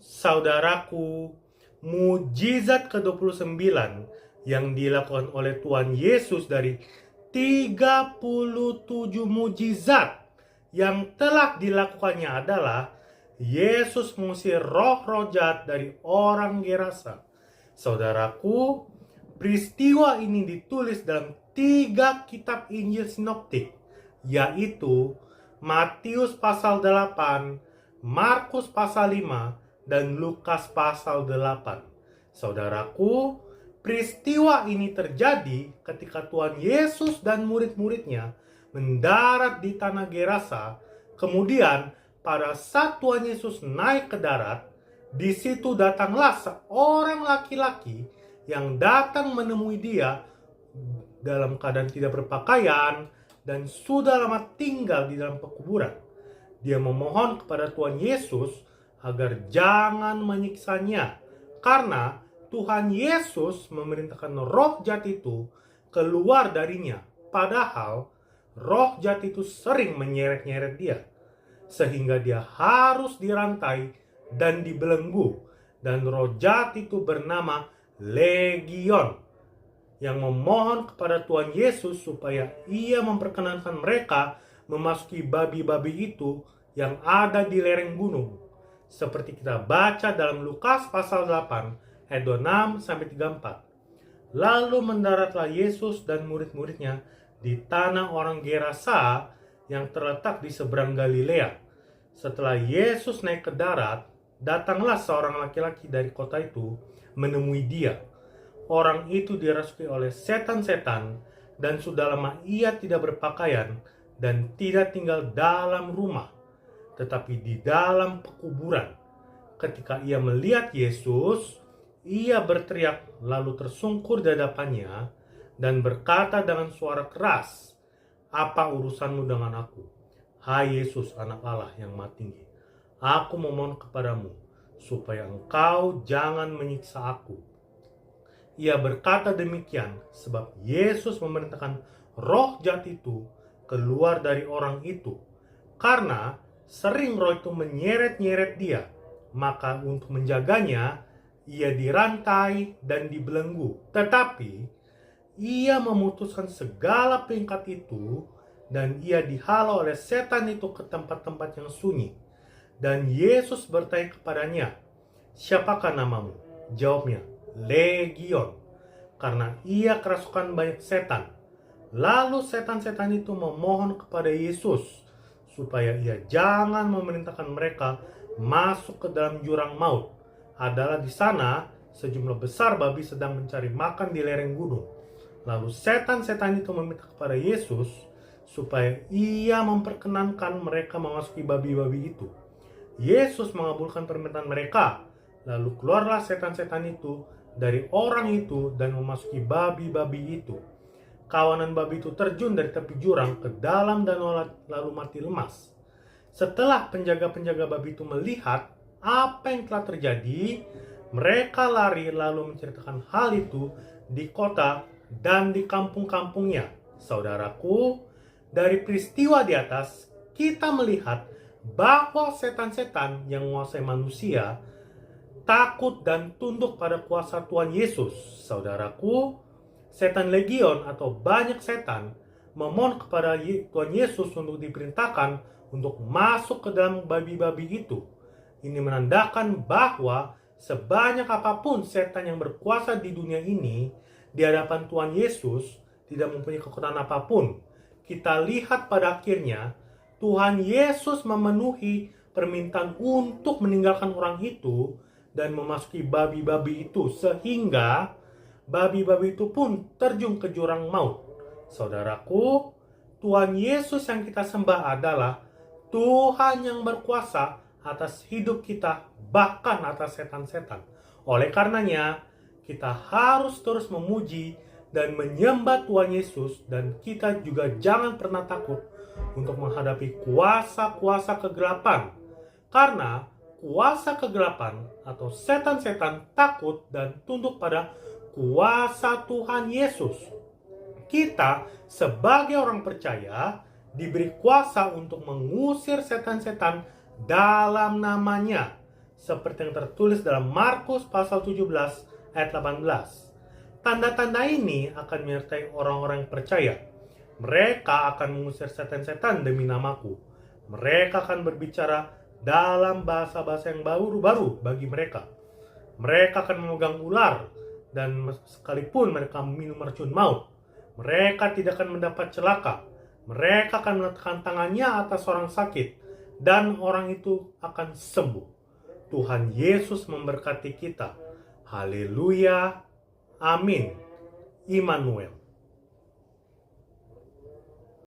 Saudaraku, mujizat ke-29 yang dilakukan oleh Tuhan Yesus dari 37 mujizat yang telah dilakukannya adalah Yesus mengusir roh-roh jahat dari orang Gerasa. Saudaraku, peristiwa ini ditulis dalam 3 kitab Injil sinoptik, yaitu Matius pasal 8, Markus pasal 5, dan Lukas pasal 8. Saudaraku, peristiwa ini terjadi ketika Tuhan Yesus dan murid-muridnya mendarat di tanah Gerasa. Kemudian pada saat Tuhan Yesus naik ke darat, di situ datanglah seorang laki-laki yang datang menemui dia dalam keadaan tidak berpakaian dan sudah lama tinggal di dalam pekuburan. Dia memohon kepada Tuhan Yesus agar jangan menyiksanya, karena Tuhan Yesus memerintahkan roh jahat itu keluar darinya. Padahal roh jahat itu sering menyeret-nyeret dia, sehingga dia harus dirantai dan dibelenggu. Dan roh jahat itu bernama Legion, yang memohon kepada Tuhan Yesus supaya ia memperkenankan mereka memasuki babi-babi itu yang ada di lereng gunung. Seperti kita baca dalam Lukas pasal 8 ayat 26-34. Lalu mendaratlah Yesus dan murid-muridnya di tanah orang Gerasa yang terletak di seberang Galilea. Setelah Yesus naik ke darat, datanglah seorang laki-laki dari kota itu menemui dia. Orang itu dirasuki oleh setan-setan dan sudah lama ia tidak berpakaian dan tidak tinggal dalam rumah, tetapi di dalam pekuburan. Ketika ia melihat Yesus, ia berteriak lalu tersungkur di hadapannya dan berkata dengan suara keras, "Apa urusanmu dengan aku, hai Yesus, anak Allah yang Maha Tinggi? Aku memohon kepadamu supaya engkau jangan menyiksa aku." Ia berkata demikian sebab Yesus memerintahkan roh jahat itu keluar dari orang itu, karena sering roh itu menyeret-nyeret dia. Maka untuk menjaganya, ia dirantai dan dibelenggu. Tetapi ia memutuskan segala peringkat itu, dan ia dihalau oleh setan itu ke tempat-tempat yang sunyi. Dan Yesus bertanya kepadanya, "Siapakah namamu?" Jawabnya, "Legion," karena ia kerasukan banyak setan. Lalu setan-setan itu memohon kepada Yesus supaya ia jangan memerintahkan mereka masuk ke dalam jurang maut. Adalah di sana sejumlah besar babi sedang mencari makan di lereng gunung. Lalu setan-setan itu meminta kepada Yesus supaya ia memperkenankan mereka memasuki babi-babi itu. Yesus mengabulkan permintaan mereka. Lalu keluarlah setan-setan itu dari orang itu dan memasuki babi-babi itu. Kawanan babi itu terjun dari tepi jurang ke dalam danau lalu mati lemas. Setelah penjaga-penjaga babi itu melihat apa yang telah terjadi, mereka lari lalu menceritakan hal itu di kota dan di kampung-kampungnya. Saudaraku, dari peristiwa di atas kita melihat bahwa setan-setan yang menguasai manusia takut dan tunduk pada kuasa Tuhan Yesus. Saudaraku, setan legion atau banyak setan memohon kepada Tuhan Yesus untuk diperintahkan untuk masuk ke dalam babi-babi itu. Ini menandakan bahwa sebanyak apapun setan yang berkuasa di dunia ini, di hadapan Tuhan Yesus tidak mempunyai kekuatan apapun. Kita lihat pada akhirnya Tuhan Yesus memenuhi permintaan untuk meninggalkan orang itu dan memasuki babi-babi itu, sehingga babi-babi itu pun terjun ke jurang maut. Saudaraku, Tuhan Yesus yang kita sembah adalah Tuhan yang berkuasa atas hidup kita, bahkan atas setan-setan. Oleh karenanya, kita harus terus memuji dan menyembah Tuhan Yesus, dan kita juga jangan pernah takut untuk menghadapi kuasa-kuasa kegelapan. Karena kuasa kegelapan atau setan-setan takut dan tunduk pada kuasa Tuhan Yesus. Kita sebagai orang percaya diberi kuasa untuk mengusir setan-setan dalam namanya. seperti yang tertulis dalam Markus pasal 17 ayat 18. Tanda-tanda ini akan menyertai orang-orang yang percaya. Mereka akan mengusir setan-setan demi namaku. Mereka akan berbicara dalam bahasa-bahasa yang baru-baru bagi mereka. Mereka akan memegang ular, dan sekalipun mereka minum racun maut, mereka tidak akan mendapat celaka. Mereka akan meletakkan tangannya atas orang sakit, dan orang itu akan sembuh. Tuhan Yesus memberkati kita. Haleluya. Amin. Immanuel.